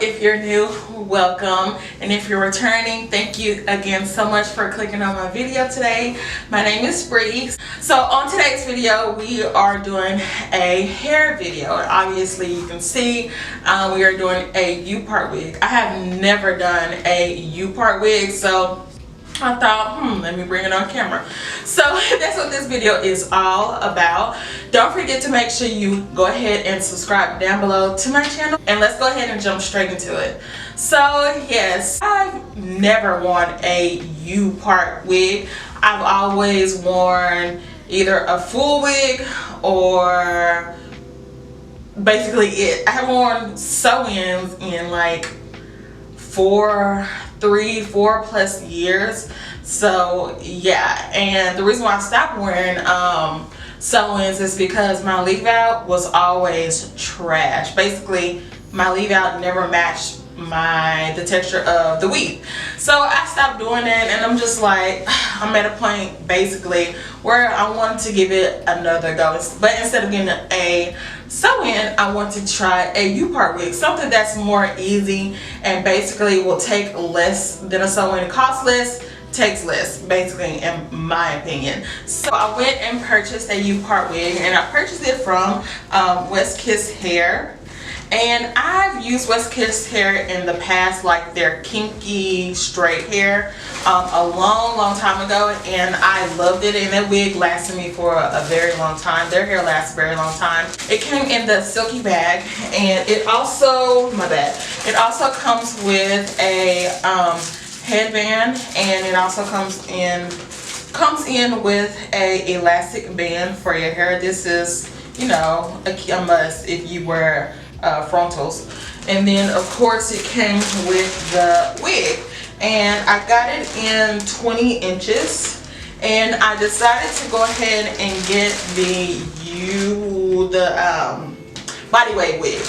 If you're new, welcome. And if you're returning, thank you again so much for clicking on my video today. My name is Bree. So on today's video, we are doing a hair video. Obviously, you can see we are doing a U-part wig. I have never done a U-part wig, so I thought, let me bring it on camera. So that's what this video is all about. Don't forget to make sure you go ahead and subscribe down below to my channel. And let's go ahead and jump straight into it. So yes, I've never worn a U-part wig. I've always worn either a full wig or basically it. I have worn sew-ins in like 4 plus years. So yeah, and the reason why I stopped wearing sew-ins is because my leave out was always trash. Basically my leave out never matched the texture of the weave, so I stopped doing that. And I'm just like, I'm at a point basically where I want to give it another go, but instead of getting a sew-in, I want to try a U-part wig, something that's more easy and basically will take less than a sew-in. It costs less, takes less, basically, in my opinion. So I went and purchased a U-part wig, and I purchased it from West Kiss Hair. And I've used West Kiss Hair in the past, like their kinky straight hair, a long time ago, and I loved it. And that wig lasted me for a very long time. Their hair lasts a very long time. It came in the silky bag, and it also, it also comes with a headband, and it also comes in with a elastic band for your hair. This is, you know, a must if you wear frontals. And then of course it came with the wig, and I got it in 20 inches, and I decided to go ahead and get the body weight wig.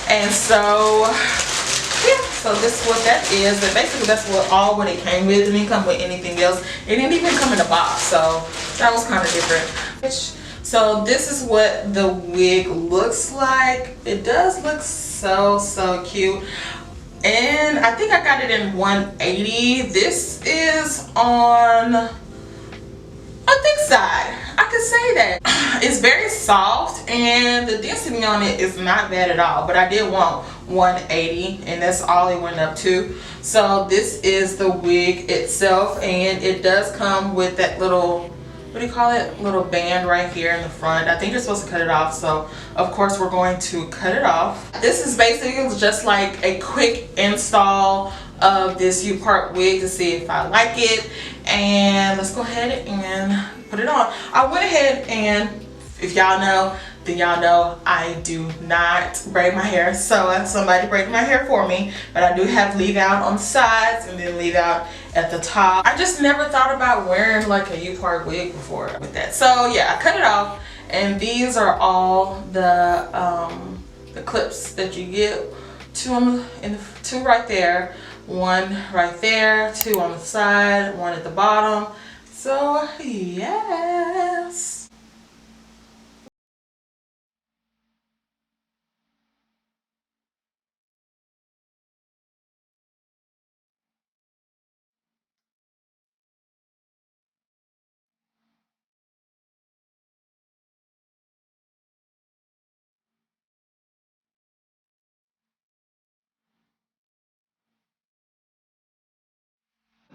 And so yeah, so this is what that is. And basically that's what it came with. It didn't come with anything else. It didn't even come in a box, so that was kind of different. So this is what the wig looks like. It does look so cute. And I think I got it in 180. This is on a thick side, I could say that. It's very soft, and the density on it is not bad at all, but I did want 180, and that's all it went up to. So this is the wig itself, and it does come with that little, what do you call it, little band right here in the front. I think you're supposed to cut it off, so of course we're going to cut it off. This is basically just like a quick install of this U-part wig to see if I like it. And let's go ahead and put it on. I went ahead and, if y'all know, then y'all know I do not braid my hair, so somebody braided my hair for me. But I do have leave out on the sides and then leave out at the top. I just never thought about wearing like a U-part wig before with that. So yeah, I cut it off, and these are all the clips that you get. Two right there, one right there, 2 on the side, 1 at the bottom. So yes.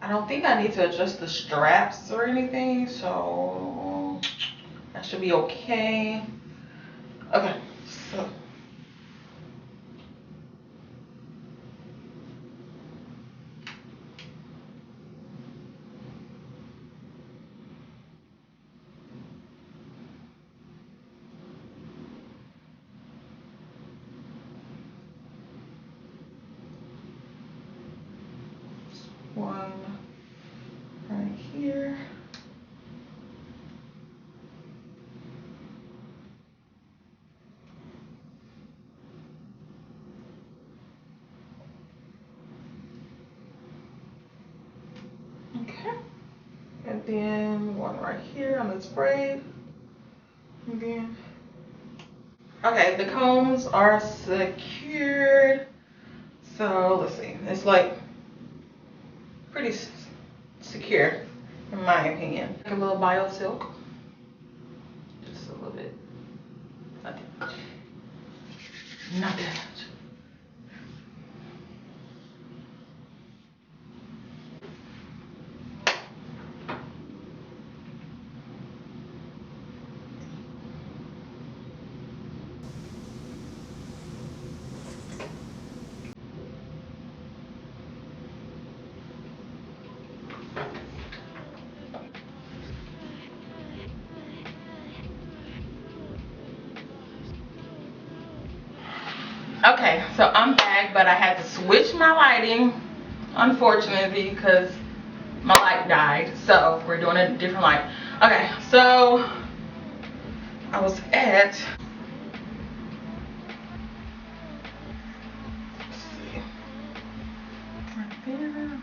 I don't think I need to adjust the straps or anything, so that should be okay. Okay, so one right here. Okay, and then 1 right here on this braid. And then, okay, the combs are secured. So let's see. It's like pretty secure, in my opinion. Like a little bio silk. Just a little bit. Not that much. Not that much. Okay, so I'm back, but I had to switch my lighting, unfortunately, because my light died. So we're doing a different light. Okay, so I was at, let's see, right there.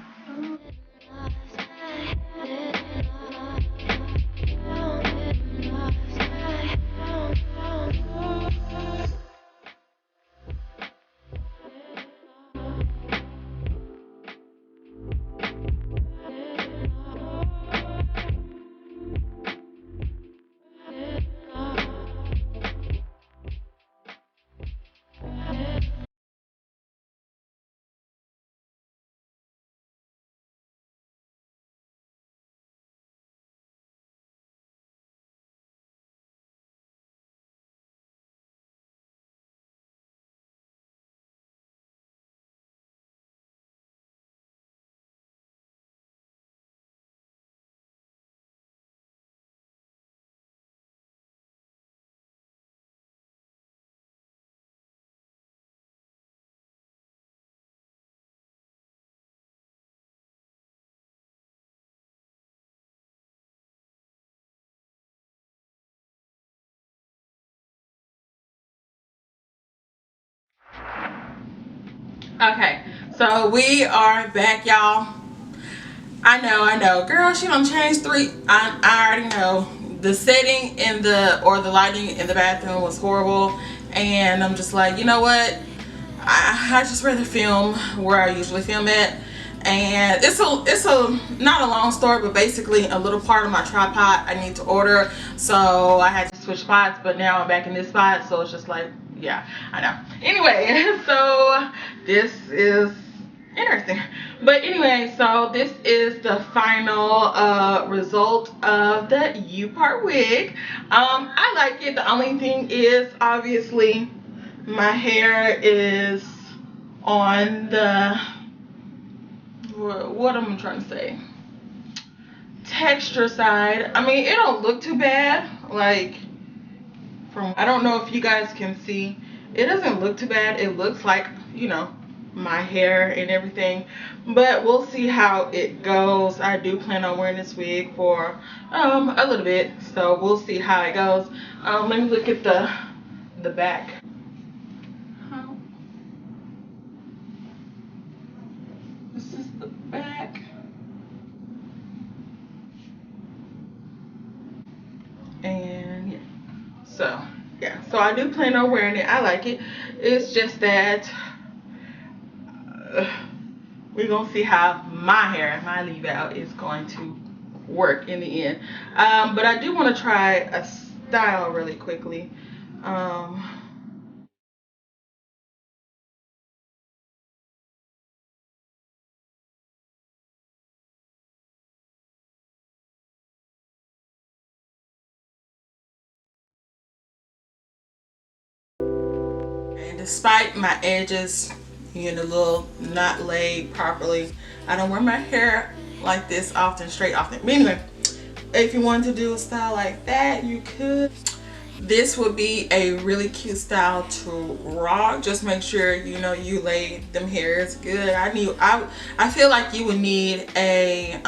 Okay, so we are back, y'all. I know, girl. She done changed three. I already know. The setting in the lighting in the bathroom was horrible, and I'm just like, you know what? I just rather film where I usually film at. And it's a not a long story, but basically a little part of my tripod I need to order, so I had to switch spots. But now I'm back in this spot, so it's just like, yeah, I know. Anyway, so this is interesting. But anyway, so this is the final result of the U-part wig. I like it. The only thing is, obviously, my hair is on the, what am I trying to say, texture side. I mean, it don't look too bad. Like, from, I don't know if you guys can see, it doesn't look too bad. It looks like, you know, my hair and everything, but we'll see how it goes. I do plan on wearing this wig for a little bit, so we'll see how it goes. Let me look at the back. This is the back. And yeah, so I do plan on wearing it. I like it. It's just that we're gonna see how my leave out is going to work in the end. But I do want to try a style really quickly. And despite my edges being a little not laid properly, I don't wear my hair like this often, straight often. But anyway, if you want to do a style like that, you could. This would be a really cute style to rock. Just make sure you know you lay them hairs good. I feel like you would need a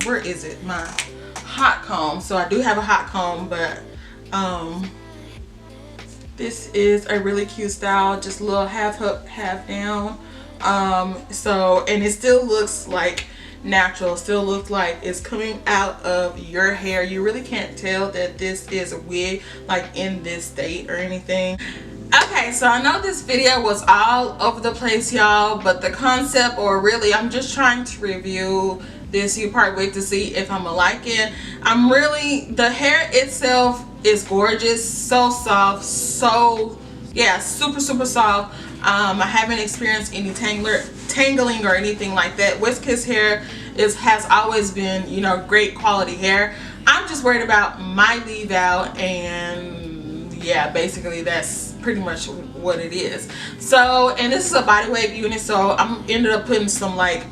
where is it, my hot comb. So I do have a hot comb, but this is a really cute style, just a little half up, half down. So, and it still looks like natural, still looks like it's coming out of your hair. You really can't tell that this is a wig like in this state or anything. Okay, so I know this video was all over the place, y'all, but the concept, or really I'm just trying to review this U-part wig to see if I'm gonna like it. The hair itself is gorgeous, so soft, so yeah, super soft. I haven't experienced any tangling or anything like that. Wizkid's hair has always been, you know, great quality hair. I'm just worried about my leave out, and yeah, basically that's pretty much what it is. So, and this is a body wave unit, so I'm ended up putting some like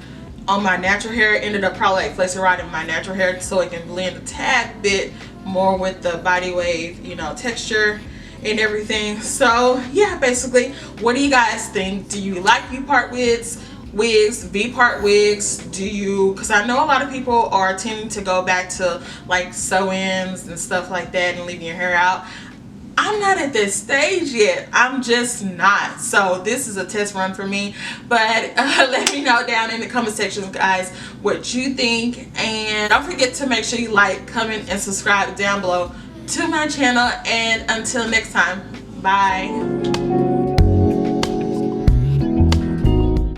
on my natural hair, ended up probably like placing right in my natural hair so it can blend a tad bit more with the body wave, you know, texture and everything. So yeah, basically, what do you guys think? Do you like U-part wigs, V-part wigs? Do you, because I know a lot of people are tending to go back to like sew-ins and stuff like that and leaving your hair out. I'm not at this stage yet. I'm just not. So this is a test run for me. But let me know down in the comment section, guys, what you think. And don't forget to make sure you like, comment, and subscribe down below to my channel. And until next time, bye.